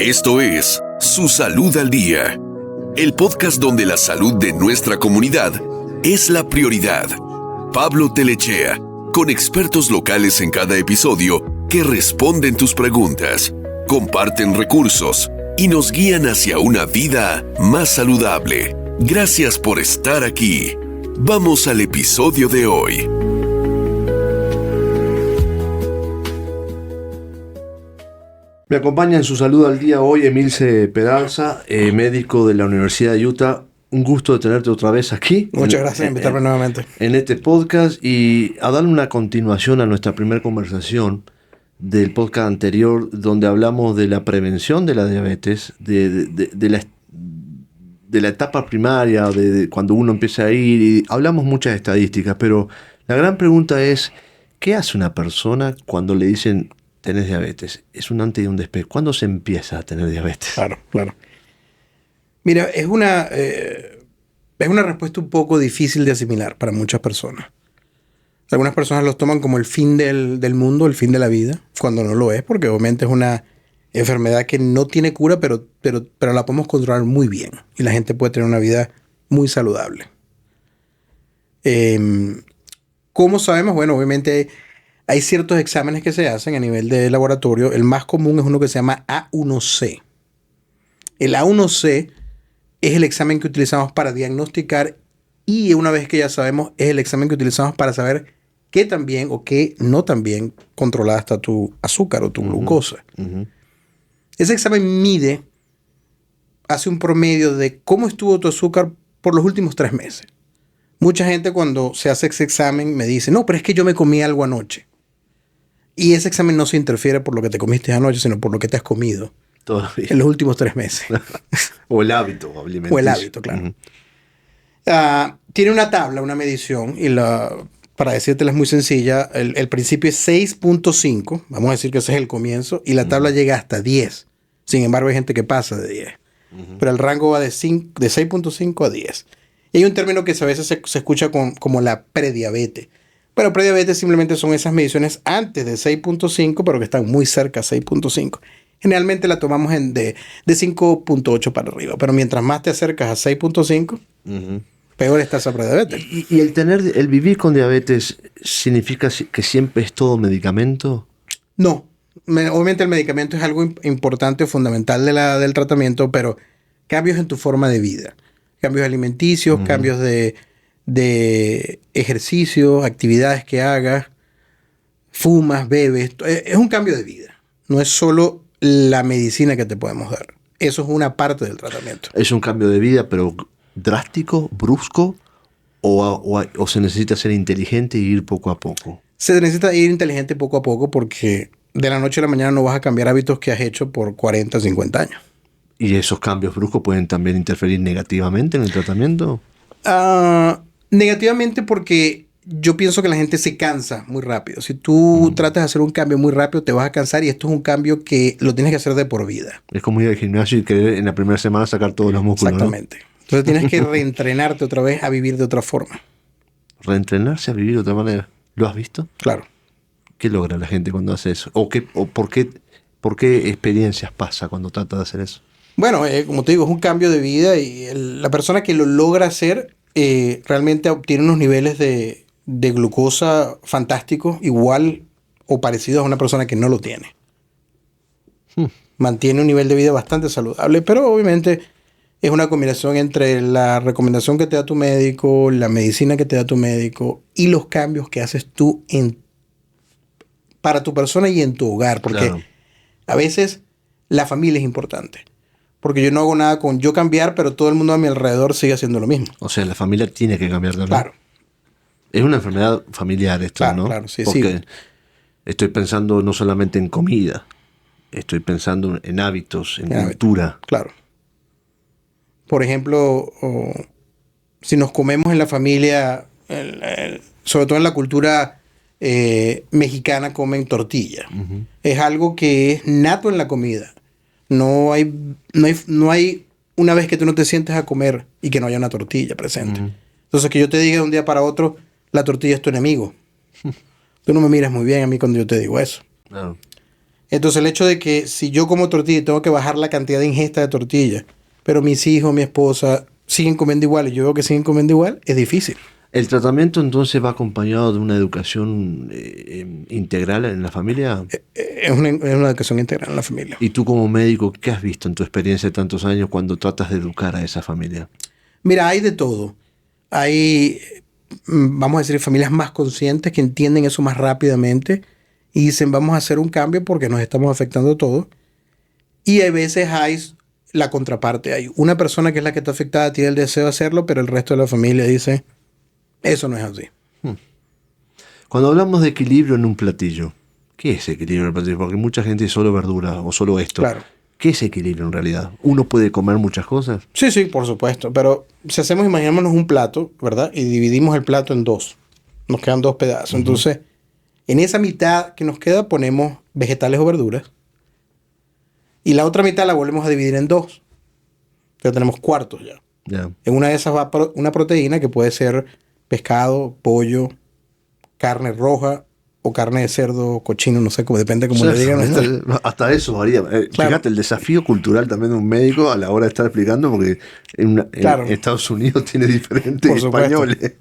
Esto es Su Salud al Día, el podcast donde la salud de nuestra comunidad es la prioridad. Pablo Telechea, con expertos locales en cada episodio que responden tus preguntas, comparten recursos y nos guían hacia una vida más saludable. Gracias por estar aquí. Vamos al episodio de hoy. Me acompaña en Su Salud al Día hoy Emilce Pedraza, médico de la Universidad de Utah. Un gusto de tenerte otra vez aquí. Muchas gracias por invitarme nuevamente. En este podcast y a darle una continuación a nuestra primera conversación del podcast anterior, donde hablamos de la prevención de la diabetes, de la etapa primaria, de cuando uno empieza a ir, y hablamos muchas estadísticas, pero la gran pregunta es, ¿qué hace una persona cuando le dicen tenés diabetes? Es un antes y un después. ¿Cuándo se empieza a tener diabetes? Claro. Mira, es una respuesta un poco difícil de asimilar para muchas personas. Algunas personas los toman como el fin del mundo, el fin de la vida, cuando no lo es, porque obviamente es una enfermedad que no tiene cura, pero la podemos controlar muy bien. Y la gente puede tener una vida muy saludable. ¿Cómo sabemos? Bueno, obviamente hay ciertos exámenes que se hacen a nivel de laboratorio. El más común es uno que se llama A1C. El A1C es el examen que utilizamos para diagnosticar, y una vez que ya sabemos, es el examen que utilizamos para saber qué tan bien o qué no tan bien controlada está tu azúcar o tu glucosa. Ese examen hace un promedio de cómo estuvo tu azúcar por los últimos 3 meses. Mucha gente cuando se hace ese examen me dice, no, pero es que yo me comí algo anoche. Y ese examen no se interfiere por lo que te comiste anoche, sino por lo que te has comido Todavía. en los últimos 3 meses. O el hábito alimenticio. O el hábito, claro. Tiene una tabla, una medición, y para decírtela es muy sencilla. El principio es 6.5, vamos a decir que ese es el comienzo, y la tabla llega hasta 10. Sin embargo, hay gente que pasa de 10. Pero el rango va de 6.5 a 10. Y hay un término que a veces se escucha como la prediabetes. Bueno, prediabetes simplemente son esas mediciones antes de 6.5, pero que están muy cerca a 6.5. Generalmente la tomamos de 5.8 para arriba, pero mientras más te acercas a 6.5, peor está esa prediabetes. ¿Y el vivir con diabetes significa que siempre es todo medicamento? No. Obviamente el medicamento es algo importante o fundamental del tratamiento, pero cambios en tu forma de vida, cambios alimenticios, cambios de ejercicio, actividades que hagas, fumas, bebes, es un cambio de vida. No es solo la medicina que te podemos dar. Eso es una parte del tratamiento. Es un cambio de vida, pero drástico, brusco, o se necesita ser inteligente y ir poco a poco. Se necesita ir inteligente poco a poco, porque de la noche a la mañana no vas a cambiar hábitos que has hecho por 40, 50 años. ¿Y esos cambios bruscos pueden también interferir negativamente en el tratamiento? Negativamente, porque yo pienso que la gente se cansa muy rápido. Si tú tratas de hacer un cambio muy rápido, te vas a cansar, y esto es un cambio que lo tienes que hacer de por vida. Es como ir al gimnasio y querer en la primera semana sacar todos los músculos. Exactamente. ¿No? Entonces tienes que reentrenarte otra vez a vivir de otra forma. ¿Reentrenarse a vivir de otra manera? ¿Lo has visto? Claro. ¿Qué logra la gente cuando hace eso? ¿O por qué experiencias pasa cuando trata de hacer eso? Bueno, como te digo, es un cambio de vida, y la persona que lo logra hacer realmente obtiene unos niveles de glucosa fantásticos, igual o parecidos a una persona que no lo tiene. Mantiene un nivel de vida bastante saludable, pero obviamente es una combinación entre la recomendación que te da tu médico, la medicina que te da tu médico y los cambios que haces tú para tu persona y en tu hogar. Porque a veces la familia es importante. Porque yo no hago nada con yo cambiar, pero todo el mundo a mi alrededor sigue haciendo lo mismo. O sea, la familia tiene que cambiar también. Claro. Es una enfermedad familiar esto, claro, ¿no? Claro, sí. Porque estoy pensando no solamente en comida, estoy pensando en hábitos, en cultura. Claro. Por ejemplo, si nos comemos en la familia, sobre todo en la cultura mexicana, comen tortilla. Es algo que es nato en la comida. No hay una vez que tú no te sientes a comer y que no haya una tortilla presente. Entonces, que yo te diga de un día para otro, la tortilla es tu enemigo. Tú no me miras muy bien a mí cuando yo te digo eso. Entonces el hecho de que si yo como tortilla tengo que bajar la cantidad de ingesta de tortilla, pero mis hijos, mi esposa siguen comiendo igual y yo veo que siguen comiendo igual, es difícil. ¿El tratamiento entonces va acompañado de una educación integral en la familia? Es una educación integral en la familia. Y tú como médico, ¿qué has visto en tu experiencia de tantos años cuando tratas de educar a esa familia? Mira, hay de todo. Hay, vamos a decir, familias más conscientes que entienden eso más rápidamente y dicen, vamos a hacer un cambio porque nos estamos afectando todos. Y hay veces hay la contraparte. Hay una persona que es la que está afectada, tiene el deseo de hacerlo, pero el resto de la familia dice, eso no es así. Cuando hablamos de equilibrio en un platillo, ¿qué es equilibrio en el platillo? Porque mucha gente dice solo verdura o solo esto. Claro. ¿Qué es equilibrio en realidad? ¿Uno puede comer muchas cosas? Sí, sí, por supuesto. Pero si hacemos, imaginémonos un plato, ¿verdad? Y dividimos el plato en dos. Nos quedan dos pedazos. Entonces, en esa mitad que nos queda ponemos vegetales o verduras. Y la otra mitad la volvemos a dividir en dos. Entonces tenemos cuartos ya. Ya. En una de esas va una proteína que puede ser pescado, pollo, carne roja o carne de cerdo, cochino, no sé, como depende cómo le digan. Hasta eso varía. Claro. Fíjate, el desafío cultural también de un médico a la hora de estar explicando, porque en Estados Unidos tiene diferentes Por supuesto. españoles.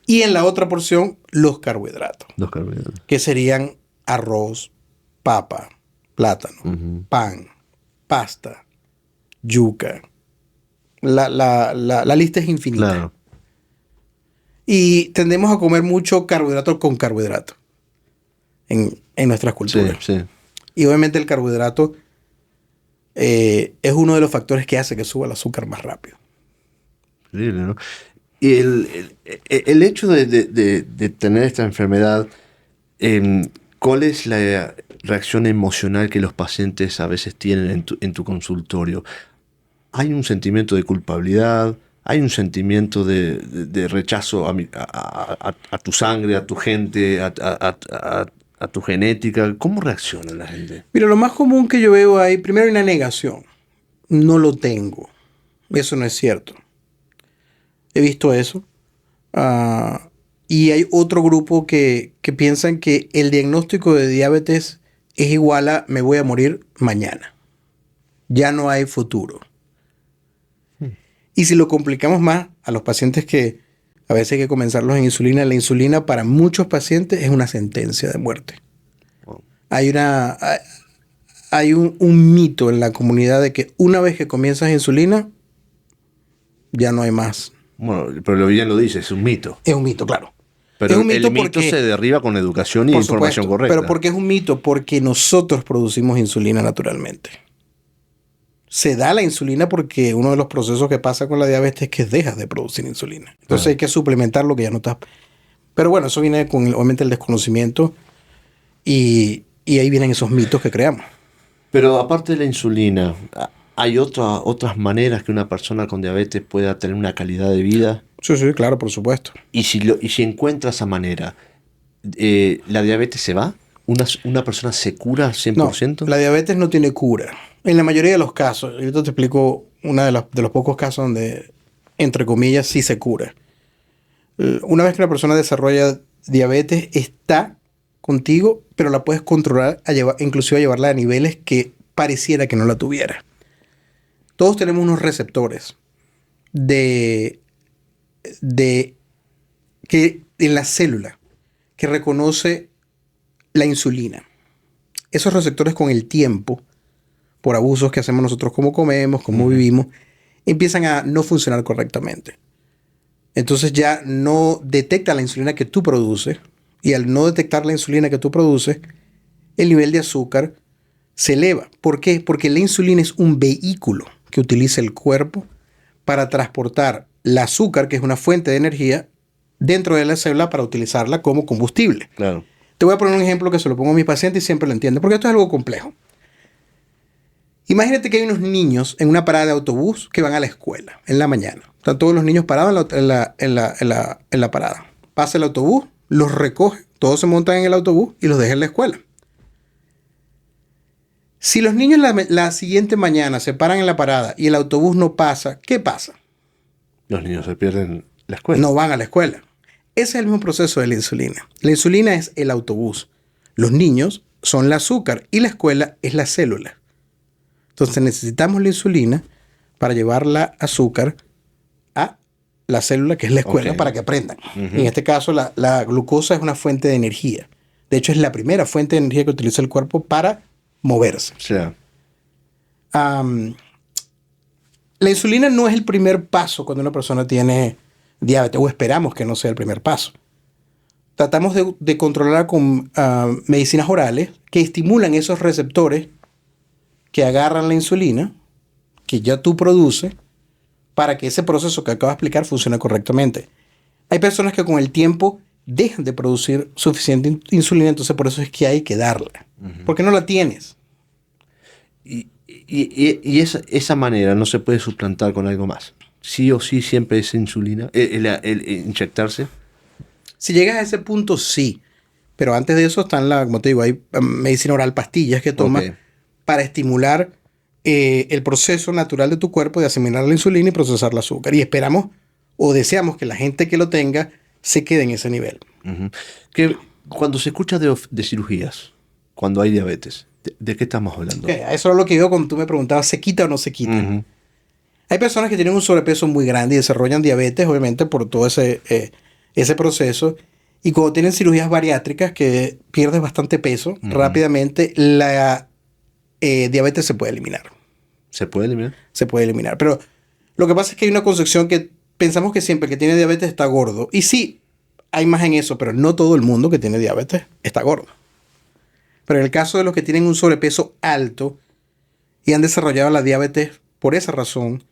Y en la otra porción, los carbohidratos. Los carbohidratos. Que serían arroz, papa, plátano, pan, pasta, yuca. La lista es infinita. Claro. Y tendemos a comer mucho carbohidrato con carbohidrato en nuestras culturas. Sí, sí. Y obviamente el carbohidrato es uno de los factores que hace que suba el azúcar más rápido. Increíble, ¿no? Y el hecho de tener esta enfermedad, ¿cuál es la reacción emocional que los pacientes a veces tienen en tu consultorio? ¿Hay un sentimiento de culpabilidad? ¿Hay un sentimiento de rechazo a tu sangre, a tu gente, a tu genética? ¿Cómo reacciona la gente? Mira, lo más común que yo veo ahí, primero hay una negación. No lo tengo. Eso no es cierto. He visto eso. Y hay otro grupo que piensan que el diagnóstico de diabetes es igual a me voy a morir mañana. Ya no hay futuro. Y si lo complicamos más a los pacientes que a veces hay que comenzarlos en insulina, la insulina para muchos pacientes es una sentencia de muerte. Wow. Hay un mito en la comunidad de que una vez que comienzas insulina, ya no hay más. Bueno, pero bien lo dice, es un mito. Es un mito, claro. Pero es un mito el mito se derriba con educación y por información supuesto, correcta. Pero ¿por qué es un mito? Porque nosotros producimos insulina naturalmente. Se da la insulina porque uno de los procesos que pasa con la diabetes es que dejas de producir insulina. Entonces hay que suplementar lo que ya no está. Pero bueno, eso viene con obviamente el desconocimiento y ahí vienen esos mitos que creamos. Pero aparte de la insulina, ¿hay otras maneras que una persona con diabetes pueda tener una calidad de vida? Sí, sí, claro, por supuesto. Y si encuentra esa manera, ¿la diabetes se va? ¿Una persona se cura 100%? No, la diabetes no tiene cura. En la mayoría de los casos, yo te explico uno de los pocos casos donde, entre comillas, sí se cura. Una vez que la persona desarrolla diabetes, está contigo, pero la puedes controlar, inclusive a llevarla a niveles que pareciera que no la tuviera. Todos tenemos unos receptores que en la célula que reconoce la insulina. Esos receptores con el tiempo, por abusos que hacemos nosotros, cómo comemos, cómo vivimos, empiezan a no funcionar correctamente. Entonces ya no detecta la insulina que tú produces, y al no detectar la insulina que tú produces, el nivel de azúcar se eleva. ¿Por qué? Porque la insulina es un vehículo que utiliza el cuerpo para transportar el azúcar, que es una fuente de energía, dentro de la célula para utilizarla como combustible. Claro. Te voy a poner un ejemplo que se lo pongo a mis pacientes y siempre lo entienden, porque esto es algo complejo. Imagínate que hay unos niños en una parada de autobús que van a la escuela en la mañana. Están todos los niños parados en la parada. Pasa el autobús, los recoge, todos se montan en el autobús y los deja en la escuela. Si los niños la siguiente mañana se paran en la parada y el autobús no pasa, ¿qué pasa? Los niños se pierden la escuela. No van a la escuela. Ese es el mismo proceso de la insulina. La insulina es el autobús. Los niños son el azúcar y la escuela es la célula. Entonces necesitamos la insulina para llevar la azúcar a la célula, que es la escuela, para que aprendan. En este caso, la glucosa es una fuente de energía. De hecho, es la primera fuente de energía que utiliza el cuerpo para moverse. Sí. La insulina no es el primer paso cuando una persona tiene diabetes, o esperamos que no sea el primer paso. Tratamos de controlarla con medicinas orales que estimulan esos receptores que agarran la insulina, que ya tú produces, para que ese proceso que acabo de explicar funcione correctamente. Hay personas que con el tiempo dejan de producir suficiente insulina, entonces por eso es que hay que darla. Porque no la tienes. Y esa manera no se puede suplantar con algo más. Sí o sí siempre es insulina, el inyectarse. Si llegas a ese punto, sí. Pero antes de eso están, como te digo, hay medicina oral, pastillas que tomas para estimular el proceso natural de tu cuerpo de asimilar la insulina y procesar el azúcar. Y esperamos o deseamos que la gente que lo tenga se quede en ese nivel. Que cuando se escucha de cirugías, cuando hay diabetes, ¿de qué estamos hablando? Eso es lo que yo cuando tú me preguntabas, ¿se quita o no se quita? Hay personas que tienen un sobrepeso muy grande y desarrollan diabetes, obviamente, por todo ese proceso. Y cuando tienen cirugías bariátricas, que pierdes bastante peso, rápidamente la diabetes se puede eliminar. ¿Se puede eliminar? Se puede eliminar. Pero lo que pasa es que hay una concepción que pensamos que siempre el que tiene diabetes está gordo. Y sí, hay más en eso, pero no todo el mundo que tiene diabetes está gordo. Pero en el caso de los que tienen un sobrepeso alto y han desarrollado la diabetes por esa razón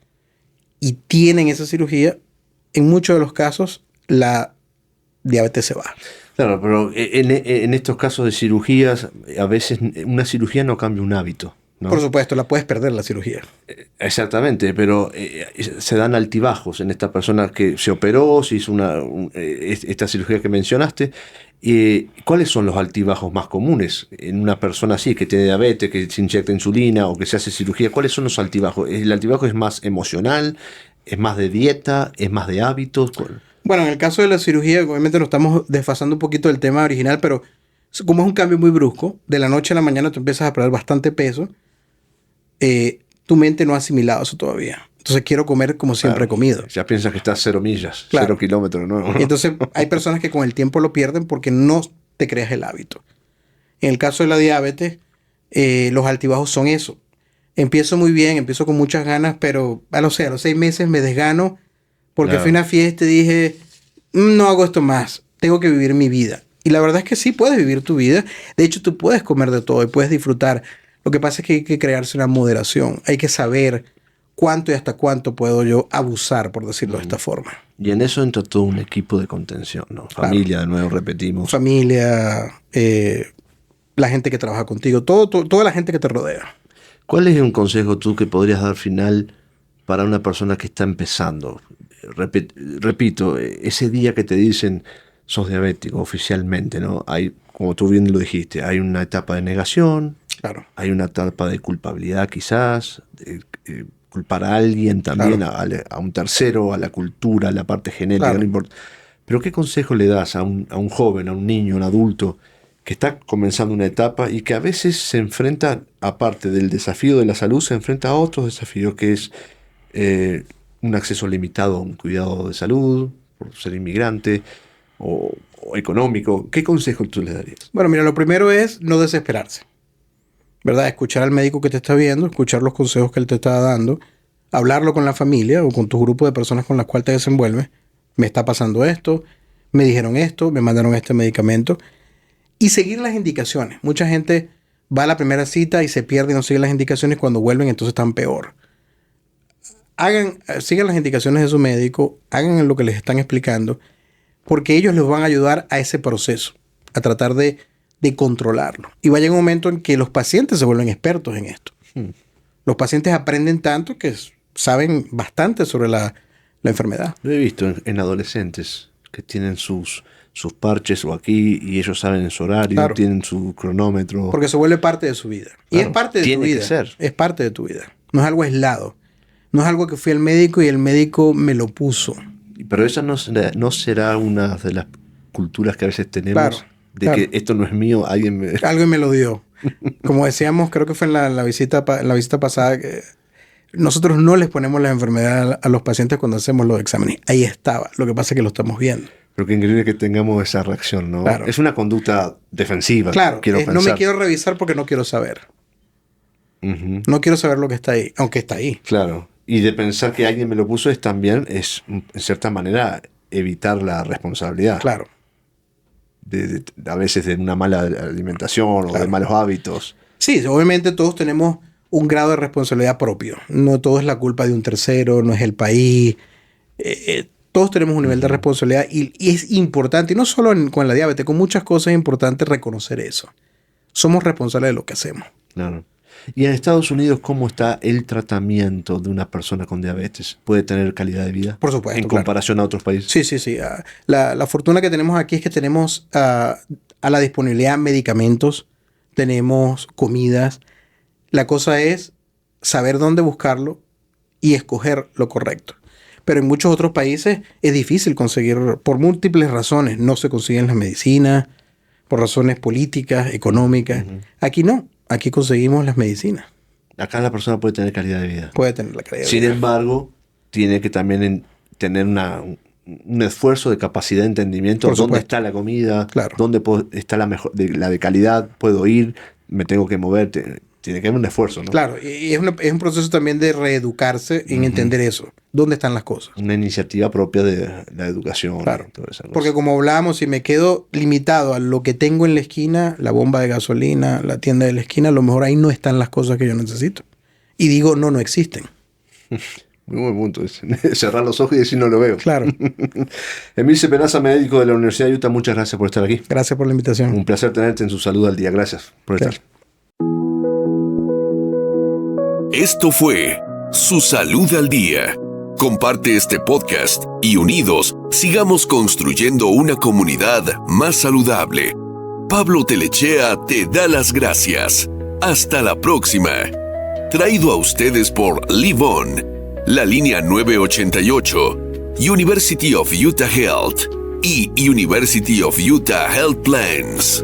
y tienen esa cirugía, en muchos de los casos la diabetes se va. Claro, pero en estos casos de cirugías, a veces una cirugía no cambia un hábito, ¿no? Por supuesto, la puedes perder la cirugía. Exactamente, pero se dan altibajos en esta persona que se operó, se hizo esta cirugía que mencionaste. ¿Cuáles son los altibajos más comunes en una persona así, que tiene diabetes, que se inyecta insulina o que se hace cirugía? ¿Cuáles son los altibajos? ¿El altibajo es más emocional? ¿Es más de dieta? ¿Es más de hábitos? Bueno, en el caso de la cirugía, obviamente nos estamos desfasando un poquito del tema original, pero como es un cambio muy brusco, de la noche a la mañana tú empiezas a perder bastante peso, tu mente no ha asimilado eso todavía. Entonces quiero comer como siempre he comido. Ya piensas que estás 0 millas, 0 kilómetros, ¿no? Y entonces hay personas que con el tiempo lo pierden porque no te creas el hábito. En el caso de la diabetes, los altibajos son eso. Empiezo muy bien, empiezo con muchas ganas, pero a los 6 meses me desgano porque fui a una fiesta y dije, no hago esto más, tengo que vivir mi vida. Y la verdad es que sí puedes vivir tu vida. De hecho, tú puedes comer de todo y puedes disfrutar. Lo que pasa es que hay que crearse una moderación. Hay que saber cuánto y hasta cuánto puedo yo abusar, por decirlo de esta forma. Y en eso entra todo un equipo de contención, ¿no? Familia, de nuevo repetimos. Familia, la gente que trabaja contigo, toda la gente que te rodea. ¿Cuál es un consejo tú que podrías dar final para una persona que está empezando? Repito, ese día que te dicen sos diabético oficialmente, ¿no? Hay, como tú bien lo dijiste, hay una etapa de negación, hay una etapa de culpabilidad quizás, culpar a alguien también, a un tercero, a la cultura, a la parte genética, no importa. Pero ¿qué consejo le das a un joven, a un niño, a un adulto que está comenzando una etapa y que a veces se enfrenta, aparte del desafío de la salud, se enfrenta a otros desafíos, que es un acceso limitado a un cuidado de salud, por ser inmigrante o económico? ¿Qué consejo tú le darías? Bueno, mira, lo primero es no desesperarse, ¿verdad? Escuchar al médico que te está viendo, escuchar los consejos que él te está dando, hablarlo con la familia o con tu grupo de personas con las cuales te desenvuelves. Me está pasando esto, me dijeron esto, me mandaron este medicamento. Y seguir las indicaciones. Mucha gente va a la primera cita y se pierde y no sigue las indicaciones. Cuando vuelven, entonces están peor. Sigan las indicaciones de su médico, hagan lo que les están explicando, porque ellos les van a ayudar a ese proceso, a tratar de controlarlo. Y va a llegar un momento en que los pacientes se vuelven expertos en esto. Los pacientes aprenden tanto que saben bastante sobre la enfermedad. Lo he visto en adolescentes que tienen sus parches o aquí y ellos saben en su horario, tienen su cronómetro. Porque se vuelve parte de su vida. Y es parte de tu vida. Tiene que ser. Es parte de tu vida. No es algo aislado. No es algo que fui al médico y el médico me lo puso. Pero esa no será una de las culturas que a veces tenemos de que esto no es mío, alguien me lo dio. Como decíamos, creo que fue en la visita pasada, que nosotros no les ponemos la enfermedad a los pacientes cuando hacemos los exámenes. Ahí estaba. Lo que pasa es que lo estamos viendo. Pero qué increíble que tengamos esa reacción, ¿no? Claro. Es una conducta defensiva. Claro, quiero no me quiero revisar porque no quiero saber. Uh-huh. No quiero saber lo que está ahí, aunque está ahí. Claro. Y de pensar que alguien me lo puso es, en cierta manera, evitar la responsabilidad. Claro. A veces de una mala alimentación o de malos hábitos. Sí, obviamente todos tenemos un grado de responsabilidad propio. No todo es la culpa de un tercero, no es el país. Todos tenemos un nivel de responsabilidad y es importante, y no solo con la diabetes, con muchas cosas es importante reconocer eso. Somos responsables de lo que hacemos. Claro. Y en Estados Unidos, ¿cómo está el tratamiento de una persona con diabetes? ¿Puede tener calidad de vida? Por supuesto. En comparación a otros países. Sí. La fortuna que tenemos aquí es que tenemos a la disponibilidad medicamentos, tenemos comidas. La cosa es saber dónde buscarlo y escoger lo correcto. Pero en muchos otros países es difícil conseguir, por múltiples razones. No se consiguen las medicinas, por razones políticas, económicas. Uh-huh. Aquí no. Aquí conseguimos las medicinas. Acá la persona puede tener calidad de vida. Puede tener la calidad de vida. Sin embargo, tiene que también tener un esfuerzo de capacidad de entendimiento. ¿Dónde está la comida? Claro. ¿Dónde está la de calidad? ¿Puedo ir? ¿Me tengo que mover? Tiene que haber un esfuerzo, ¿no? Claro. Y es un proceso también de reeducarse en entender eso. ¿Dónde están las cosas? Una iniciativa propia de la educación. Claro. Porque como hablábamos, si me quedo limitado a lo que tengo en la esquina, la bomba de gasolina, la tienda de la esquina, a lo mejor ahí no están las cosas que yo necesito. Y digo, no existen. Muy buen punto. Cerrar los ojos y decir no lo veo. Claro. Emilce Penaza, médico de la Universidad de Utah, muchas gracias por estar aquí. Gracias por la invitación. Un placer tenerte en Su Salud al Día. Gracias por estar. Esto fue Su Salud al Día. Comparte este podcast y unidos sigamos construyendo una comunidad más saludable. Pablo Telechea te da las gracias. Hasta la próxima. Traído a ustedes por Livon, la línea 988, University of Utah Health y University of Utah Health Plans.